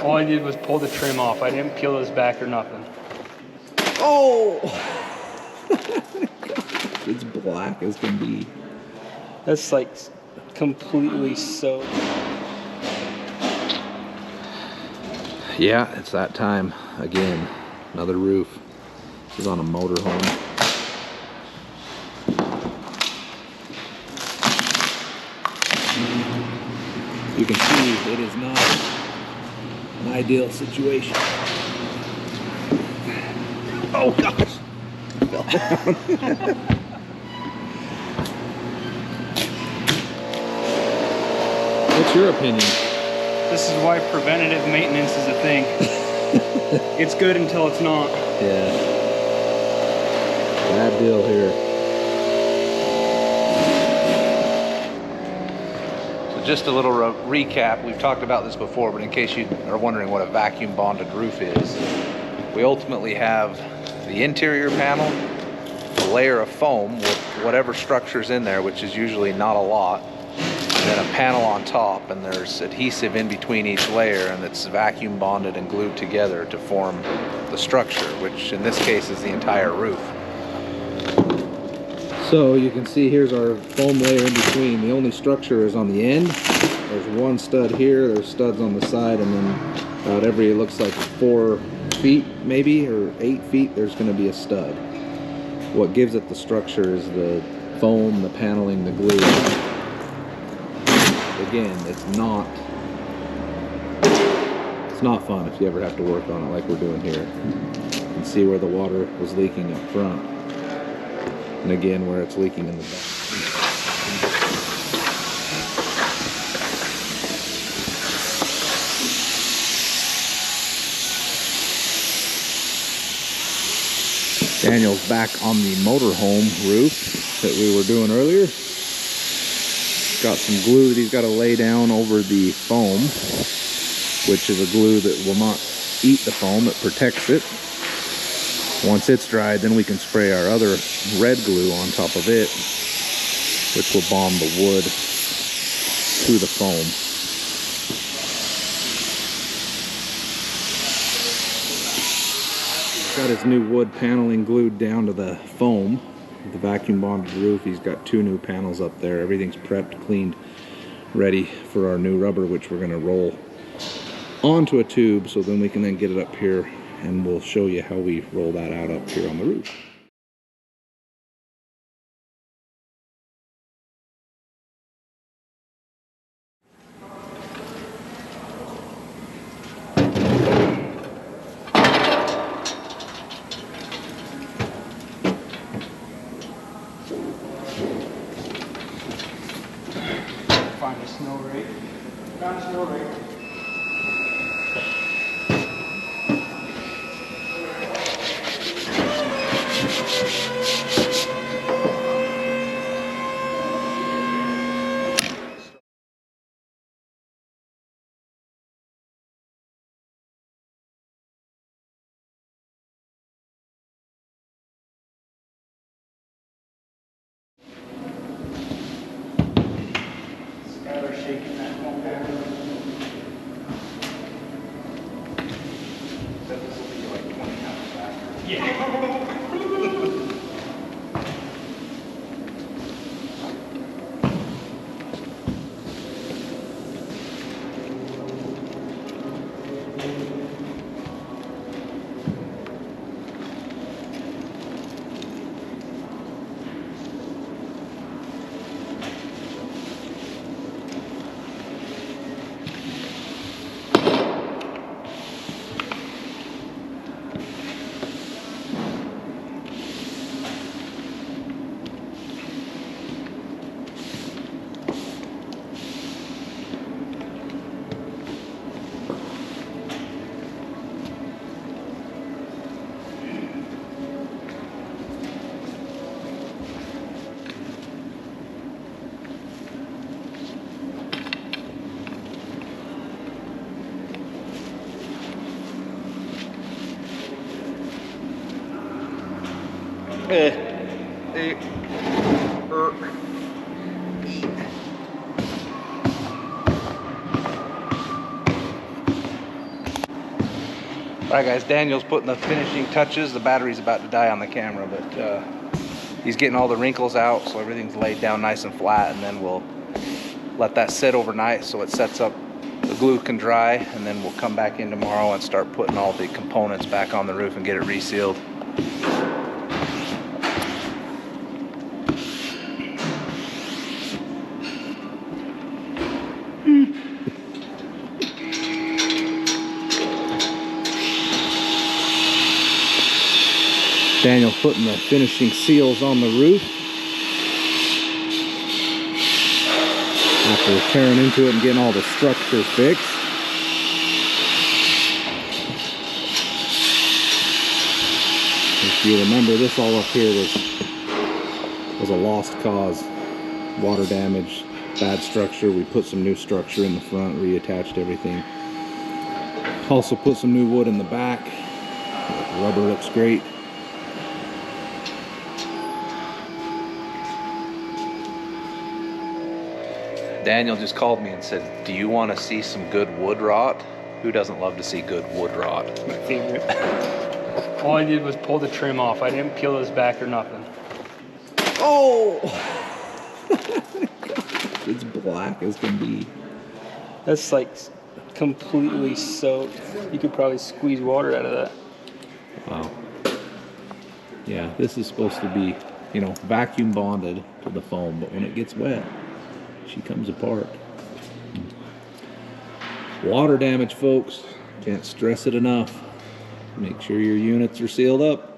All I did was pull the trim off. I didn't peel this back or nothing. Oh! It's black as can be. That's like completely soaked. Yeah, it's that time again. Another roof. This is on a motorhome. You can see it is not an ideal situation. Oh gosh! I fell down. What's your opinion? This is why preventative maintenance is a thing. It's good until it's not. Yeah. Bad deal here. So just a little recap. We've talked about this before, but in case you are wondering what a vacuum bonded roof is, we ultimately have the interior panel, a layer of foam with whatever structure's in there, which is usually not a lot, and then a panel on top, and there's adhesive in between each layer, and it's vacuum bonded and glued together to form the structure, which in this case is the entire roof. So you can see here's our foam layer in between. The only structure is on the end. There's one stud here, there's studs on the side, and then about every, it looks like 4 feet maybe, or 8 feet, there's going to be a stud. What gives it the structure is the foam, the paneling, the glue. Again, it's not fun if you ever have to work on it like we're doing here. You can see where the water was leaking up front, and again where it's leaking in the back. Daniel's back on the motorhome roof that we were doing earlier. Got some glue that he's got to lay down over the foam, which is a glue that will not eat the foam, it protects it. Once it's dried, then we can spray our other red glue on top of it, which will bond the wood to the foam. Got his new wood paneling glued down to the foam. The vacuum bonded roof, he's got 2 new panels up there. Everything's prepped, cleaned, ready for our new rubber, which we're going to roll onto a tube, so then we can then get it up here, and we'll show you how we roll that out up here on the roof. Find a snow rake. Found a snow rake. Skylar's shaking that foam back. So this will be like 20 pounds faster. Yeah. Alright guys, Daniel's putting the finishing touches. The battery's about to die on the camera, but he's getting all the wrinkles out so everything's laid down nice and flat, and then we'll let that sit overnight so it sets up, the glue can dry, and then we'll come back in tomorrow and start putting all the components back on the roof and get it resealed. Daniel putting the finishing seals on the roof after tearing into it and getting all the structure fixed. If you remember, this all up here was a lost cause. Water damage, bad structure. We put some new structure in the front, reattached everything. Also put some new wood in the back. The rubber looks great. Daniel just called me and said, do you want to see some good wood rot? Who doesn't love to see good wood rot? My favorite. All I did was pull the trim off. I didn't peel this back or nothing. Oh! It's black as can be. That's like completely soaked. You could probably squeeze water out of that. Wow. Yeah, this is supposed to be, you know, vacuum bonded to the foam, but when it gets wet, she comes apart. Water damage, folks. Can't stress it enough. Make sure your units are sealed up.